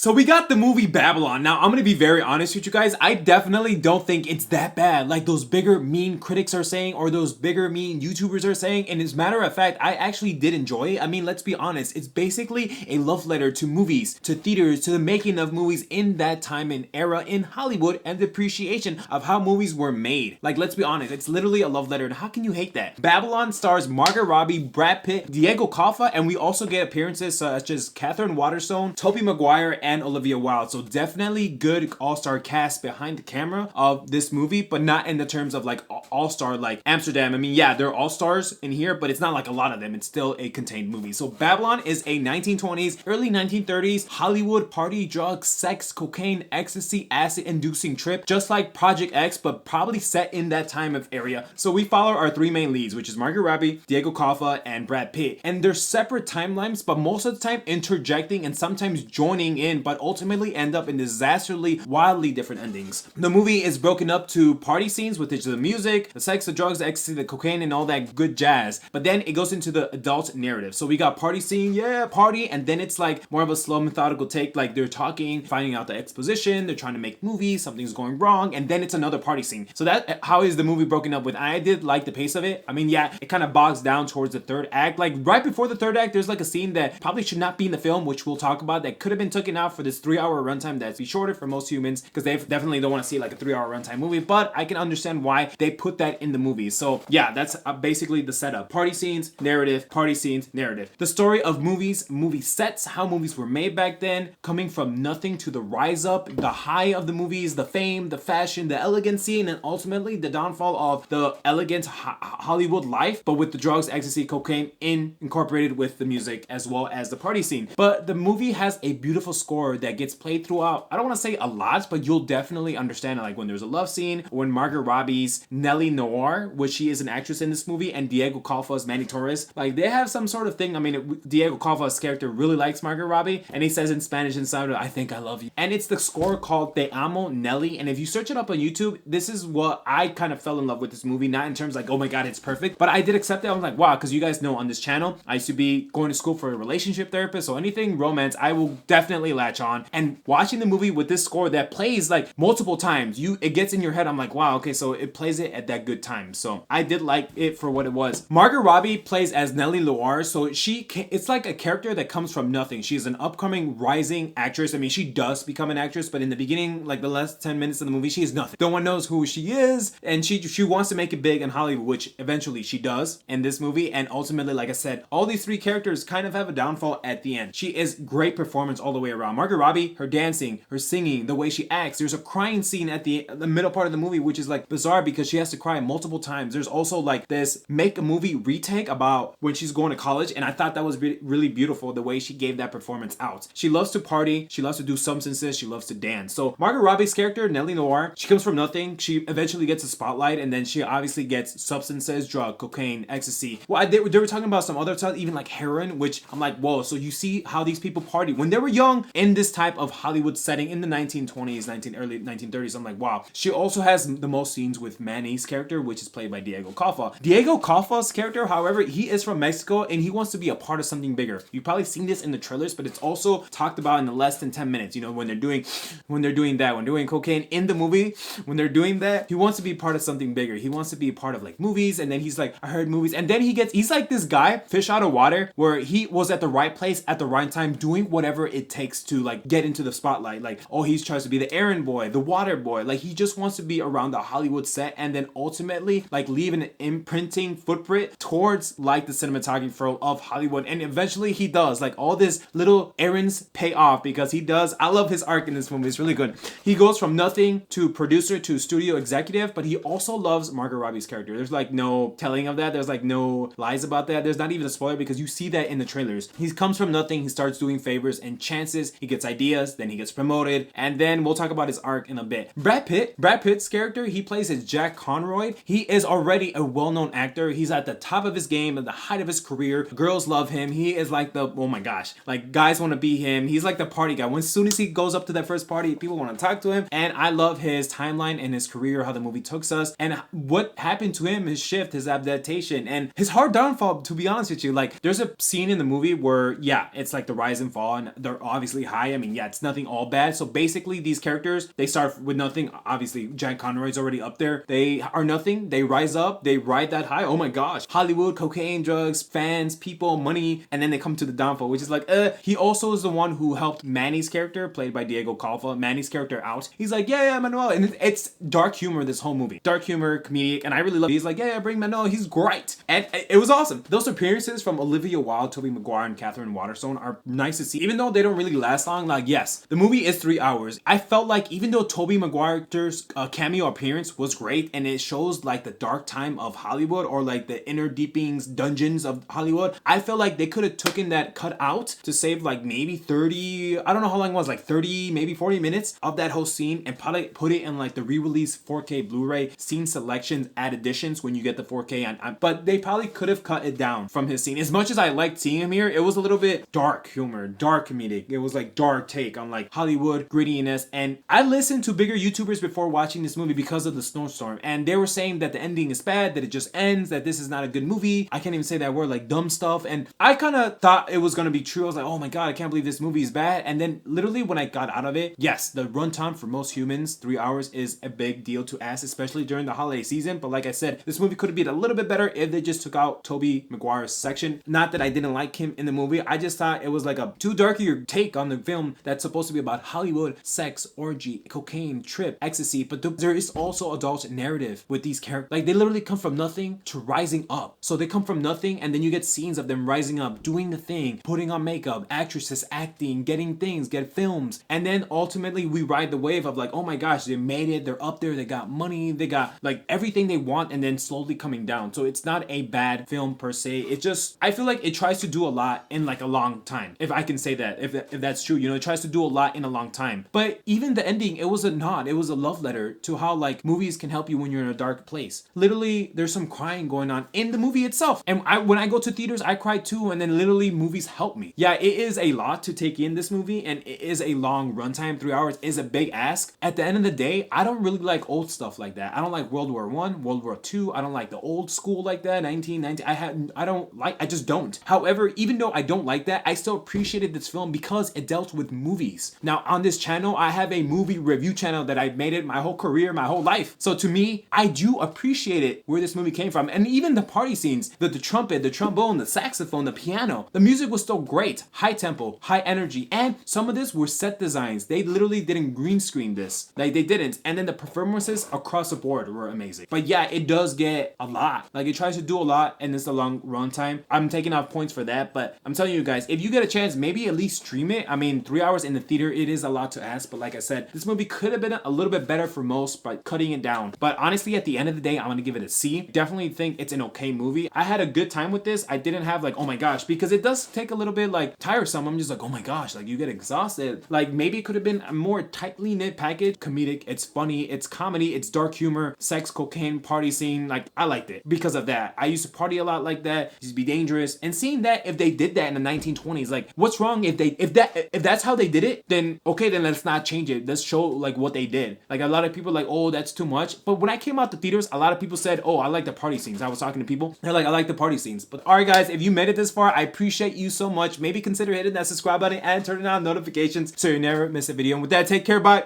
So we got the movie Babylon. Now, I'm gonna be very honest with you guys. I definitely don't think it's that bad like those bigger mean critics are saying or those bigger mean YouTubers are saying. And as a matter of fact, I actually did enjoy it. I mean, let's be honest. It's basically a love letter to movies, to theaters, to the making of movies in that time and era in Hollywood and the appreciation of how movies were made. Like, let's be honest. It's literally a love letter. And how can you hate that? Babylon stars Margot Robbie, Brad Pitt, Diego Calva, and we also get appearances such as Katherine, Waterston, Tobey, Maguire, and Olivia Wilde. So definitely good all-star cast behind the camera of this movie, but not in the terms of like all-star like Amsterdam. I mean, yeah, there are all-stars in here, but it's not like a lot of them. It's still a contained movie. So Babylon is a 1920s, early 1930s Hollywood party, drugs, sex, cocaine, ecstasy, acid-inducing trip, just like Project X, but probably set in that time of area. So we follow our three main leads, which is Margot Robbie, Diego Calva, and Brad Pitt. And they're separate timelines, but most of the time interjecting and sometimes joining in, but ultimately end up in disastrously, wildly different endings. The movie is broken up to party scenes with the music, the sex, the drugs, the ecstasy, the cocaine, and all that good jazz. But then it goes into the adult narrative. So we got party scene, yeah, party, and then it's like more of a slow, methodical take. Like they're talking, finding out the exposition, they're trying to make movies, something's going wrong, and then it's another party scene. So that how is the movie broken up with? I did like the pace of it. I mean, yeah, it kind of bogs down towards the third act. Like right before the third act, there's like a scene that probably should not be in the film, which we'll talk about, that could have been taken out for this 3-hour runtime that's be shorter for most humans because they definitely don't want to see like a 3-hour runtime movie, but I can understand why they put that in the movie. So yeah, that's basically the setup. Party scenes, narrative, party scenes, narrative. The story of movies, movie sets, how movies were made back then, coming from nothing to the rise up, the high of the movies, the fame, the fashion, the elegancy, and then ultimately the downfall of the elegant Hollywood life, but with the drugs, ecstasy, cocaine incorporated with the music as well as the party scene. But the movie has a beautiful score that gets played throughout. I don't want to say a lot, but you'll definitely understand it. Like when there's a love scene, when Margot Robbie's Nellie Noir, which she is an actress in this movie, and Diego Calva's Manny Torres, like they have some sort of thing. I mean, Diego Calva's character really likes Margot Robbie, and he says in Spanish inside, "I think I love you." And it's the score called Te Amo, Nelly. And if you search it up on YouTube, this is what I kind of fell in love with this movie. Not in terms like, oh my god, it's perfect, but I did accept it. I was like, wow, because you guys know on this channel, I used to be going to school for a relationship therapist, so anything romance, I will definitely latch on. And watching the movie with this score that plays like multiple times, it gets in your head. I'm like, wow, okay, so it plays it at that good time. So I did like it for what it was. Margot Robbie plays as Nellie Noir, so it's like a character that comes from nothing. She's an upcoming rising actress. I mean, she does become an actress, but in the beginning, like the last 10 minutes of the movie, she is nothing. No one knows who she is, and she wants to make it big in Hollywood, which eventually she does in this movie. And ultimately, like I said, all these three characters kind of have a downfall at the end. She is great performance all the way around. Margot Robbie, her dancing, her singing, the way she acts. There's a crying scene at the middle part of the movie, which is like bizarre because she has to cry multiple times. There's also like this make a movie retake about when she's going to college, and I thought that was really beautiful the way she gave that performance out. She loves to party, she loves to do substances, she loves to dance. So Margot Robbie's character, Nellie Noir, she comes from nothing. She eventually gets a spotlight, and then she obviously gets substances, drug, cocaine, ecstasy. Well, they were talking about some other stuff, even like heroin, which I'm like, whoa, so you see how these people party when they were young in this type of Hollywood setting in the 1920s, early 1930s. I'm like, wow. She also has the most scenes with Manny's character, which is played by Diego Calva. Diego Calva's character, however, he is from Mexico and he wants to be a part of something bigger. You've probably seen this in the trailers, but it's also talked about in the less than 10 minutes. You know, when they're doing cocaine in the movie, when they're doing that, he wants to be part of something bigger. He wants to be a part of like movies, and then he's like, I heard movies, and then he's like this guy, fish out of water, where he was at the right place at the right time, doing whatever it takes to like get into the spotlight. Like, oh, he tries to be the errand boy, the water boy. Like, he just wants to be around the Hollywood set, and then ultimately like leave an imprinting footprint towards like the cinematography of Hollywood. And eventually he does. Like, all this little errands pay off because he does. I love his arc in this movie. It's really good. He goes from nothing to producer to studio executive, but he also loves Margot Robbie's character. There's like no telling of that. There's like no lies about that. There's not even a spoiler because you see that in the trailers. He comes from nothing. He starts doing favors and chances. He gets ideas. Then he gets promoted. And then we'll talk about his arc in a bit. Brad Pitt's character, he plays as Jack Conroy. He is already a well-known actor. He's at the top of his game, at the height of his career. Girls love him. He is like oh my gosh, like guys want to be him. He's like the party guy. As soon as he goes up to that first party, people want to talk to him. And I love his timeline and his career, how the movie took us, and what happened to him, his shift, his adaptation, and his hard downfall, to be honest with you. Like, there's a scene in the movie where, yeah, it's like the rise and fall, and they're obviously high. I mean, yeah, it's nothing all bad. So basically, these characters, they start with nothing. Obviously, Jack Conroy's already up there. They are nothing. They rise up. They ride that high. Oh my gosh. Hollywood, cocaine, drugs, fans, people, money. And then they come to the downfall, which is like, he also is the one who helped Manny's character, played by Diego Calva, Manny's character out. He's like, yeah, Manuel. And it's dark humor, this whole movie. Dark humor, comedic. And I really love it. He's like, yeah, bring Manuel. He's great. And it was awesome. Those appearances from Olivia Wilde, Tobey Maguire, and Katherine Waterston are nice to see. Even though they don't really last long, like, yes, the movie is 3 hours. I felt like even though Tobey Maguire's cameo appearance was great and it shows like the dark time of Hollywood or like the inner deepings dungeons of Hollywood, I felt like they could have taken that cut out to save like maybe 30, I don't know how long it was, like 30, maybe 40 minutes of that whole scene and probably put it in like the re-release 4K Blu-ray scene selections, add additions when you get the 4K but they probably could have cut it down from his scene. As much as I liked seeing him here, it was a little bit dark humor, dark comedic. It was like dark take on like Hollywood grittiness. And I listened to bigger YouTubers before watching this movie because of the snowstorm, and they were saying that the ending is bad, that it just ends, that this is not a good movie. I can't even say that word, like dumb stuff. And I kind of thought it was gonna be true. I was like, oh my god, I can't believe this movie is bad. And then literally when I got out of it, yes, the runtime for most humans, 3 hours, is a big deal to ask, especially during the holiday season. But like I said, this movie could have been a little bit better if they just took out Tobey Maguire's section. Not that I didn't like him in the movie, I just thought it was like a too darker take on the film that's supposed to be about Hollywood, sex, orgy, cocaine, trip, ecstasy, but there is also adult narrative with these characters. Like, they literally come from nothing to rising up. So they come from nothing, and then you get scenes of them rising up, doing the thing, putting on makeup, actresses acting, getting things, get films, and then ultimately we ride the wave of like, oh my gosh, they made it, they're up there, they got money, they got like everything they want, and then slowly coming down. So it's not a bad film per se. It just, I feel like it tries to do a lot in like a long time, if I can say that, if that's true. You know, it tries to do a lot in a long time. But even the ending, it was a nod, it was a love letter to how like movies can help you when you're in a dark place. Literally, there's some crying going on in the movie itself, and when I go to theaters, I cry too. And then literally movies help me. Yeah, it is a lot to take in, this movie, and it is a long runtime. 3 hours is a big ask. At the end of the day, I don't really like old stuff like that. I don't like World War I, World War II. I don't like the old school like that, 1990. I just don't. However, even though I don't like that, I still appreciated this film because it dealt with movies. Now on this channel, I have a movie review channel that I've made it my whole career, my whole life. So to me, I do appreciate it where this movie came from. And even the party scenes, the trumpet, the trombone, the saxophone, the piano, the music was still great. High tempo, high energy. And some of this were set designs. They literally didn't green screen this. Like, they didn't. And then the performances across the board were amazing. But yeah, it does get a lot. Like, it tries to do a lot and it's a long runtime. I'm taking off points for that, but I'm telling you guys, if you get a chance, maybe at least stream it. I mean, 3 hours in the theater, it is a lot to ask, but like I said, this movie could have been a little bit better for most by cutting it down. But honestly, at the end of the day, I'm gonna give it a C. Definitely think it's an okay movie. I had a good time with this. I didn't have like, oh my gosh, because it does take a little bit like tiresome. I'm just like, oh my gosh, like you get exhausted. Like, maybe it could have been a more tightly knit package. Comedic, it's funny, it's comedy, it's dark humor, sex, cocaine, party scene. Like, I liked it because of that. I used to party a lot like that, used to be dangerous, and seeing that if they did that in the 1920s, like, what's wrong if that's how they did it? Then okay, then let's not change it. Let's show like what they did. Like, a lot of people are like, oh, that's too much. But when I came out the theaters, a lot of people said, oh, I like the party scenes. I was talking to people, they're like, I like the party scenes. But all right, guys, if you made it this far, I appreciate you so much. Maybe consider hitting that subscribe button and turning on notifications so you never miss a video. And with that, take care, bye.